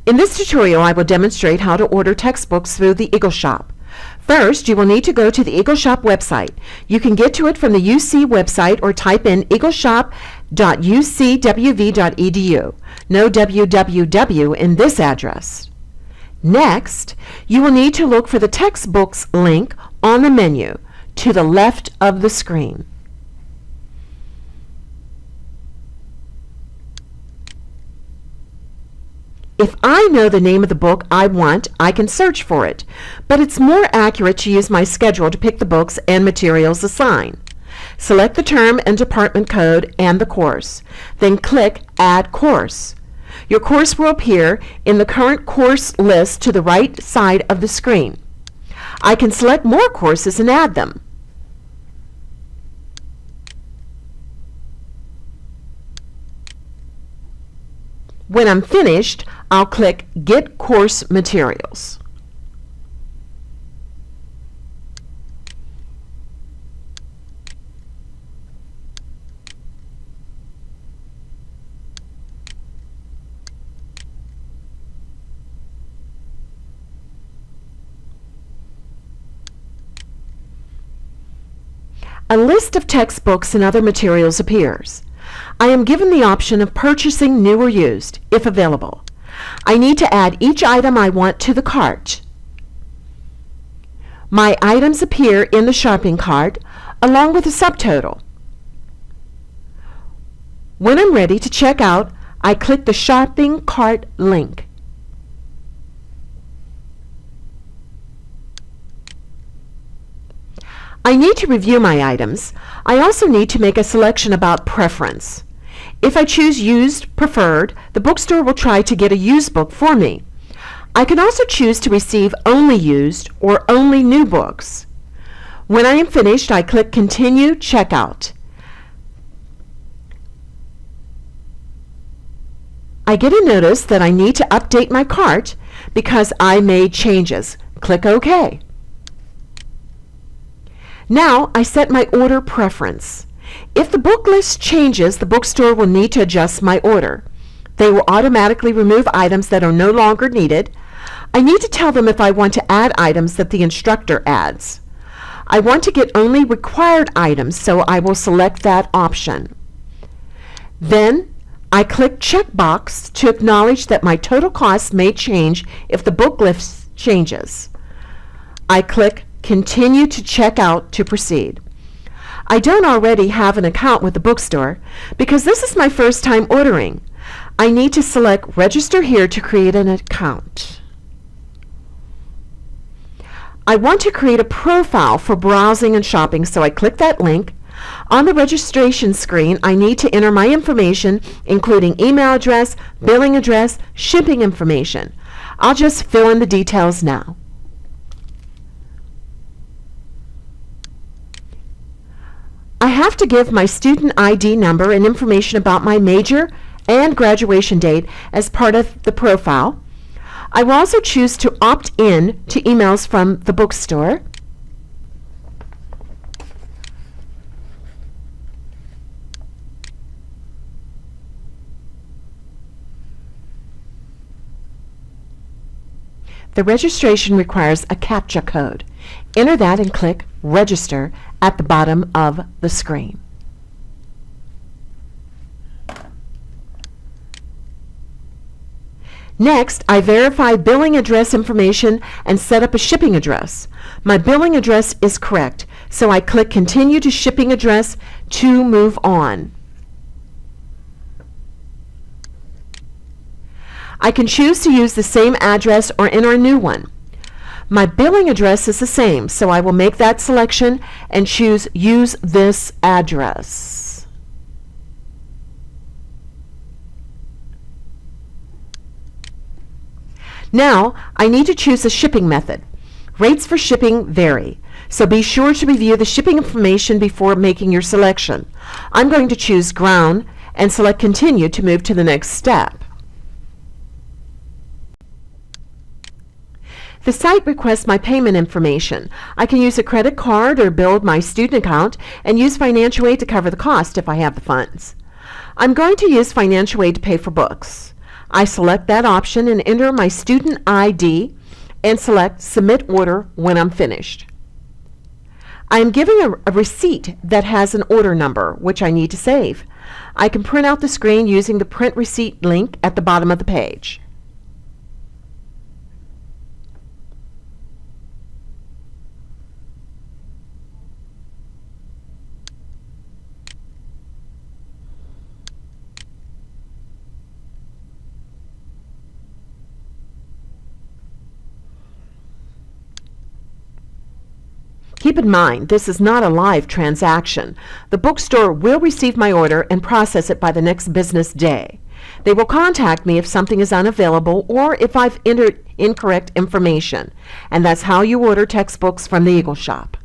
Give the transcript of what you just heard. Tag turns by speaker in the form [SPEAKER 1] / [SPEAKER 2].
[SPEAKER 1] In this tutorial, I will demonstrate how to order textbooks through the EagleShop. First, you will need to go to the EagleShop website. You can get to it from the UC website or type in eagleshop.ucwv.edu. No www in this address. Next, you will need to look for the textbooks link on the menu to the left of the screen. If I know the name of the book I want, I can search for it, but it's more accurate to use my schedule to pick the books and materials assigned. Select the term and department code and the course, then click Add Course. Your course will appear in the current course list to the right side of the screen. I can select more courses and add them. When I'm finished, I'll click Get Course Materials. A list of textbooks and other materials appears. I am given the option of purchasing new or used, if available. I need to add each item I want to the cart. My items appear in the shopping cart along with a subtotal. When I'm ready to check out, I click the shopping cart link. I need to review my items. I also need to make a selection about preference. If I choose Used Preferred, the bookstore will try to get a used book for me. I can also choose to receive only used or only new books. When I am finished, I click Continue Checkout. I get a notice that I need to update my cart because I made changes. Click OK. Now I set my order preference. If the book list changes, the bookstore will need to adjust my order. They will automatically remove items that are no longer needed. I need to tell them if I want to add items that the instructor adds. I want to get only required items, so I will select that option. Then I click Checkbox to acknowledge that my total cost may change if the book list changes. I click Continue to check out to proceed. I don't already have an account with the bookstore because this is my first time ordering. I need to select Register here to create an account. I want to create a profile for browsing and shopping, so I click that link. On the registration screen, I need to enter my information, including email address, billing address, shipping information. I'll just fill in the details now. I have to give my student ID number and information about my major and graduation date as part of the profile. I will also choose to opt in to emails from the bookstore. The registration requires a CAPTCHA code. Enter that and click Register at the bottom of the screen. Next, I verify billing address information and set up a shipping address. My billing address is correct, so I click Continue to Shipping Address to move on. I can choose to use the same address or enter a new one. My billing address is the same, so I will make that selection and choose Use this address. Now, I need to choose a shipping method. Rates for shipping vary, so be sure to review the shipping information before making your selection. I'm going to choose Ground and select Continue to move to the next step. The site requests my payment information. I can use a credit card or build my student account and use financial aid to cover the cost if I have the funds. I'm going to use financial aid to pay for books. I select that option and enter my student ID and select Submit Order when I'm finished. I am given a receipt that has an order number, which I need to save. I can print out the screen using the Print Receipt link at the bottom of the page. Keep in mind, this is not a live transaction. The bookstore will receive my order and process it by the next business day. They will contact me if something is unavailable or if I've entered incorrect information. And that's how you order textbooks from the EagleShop.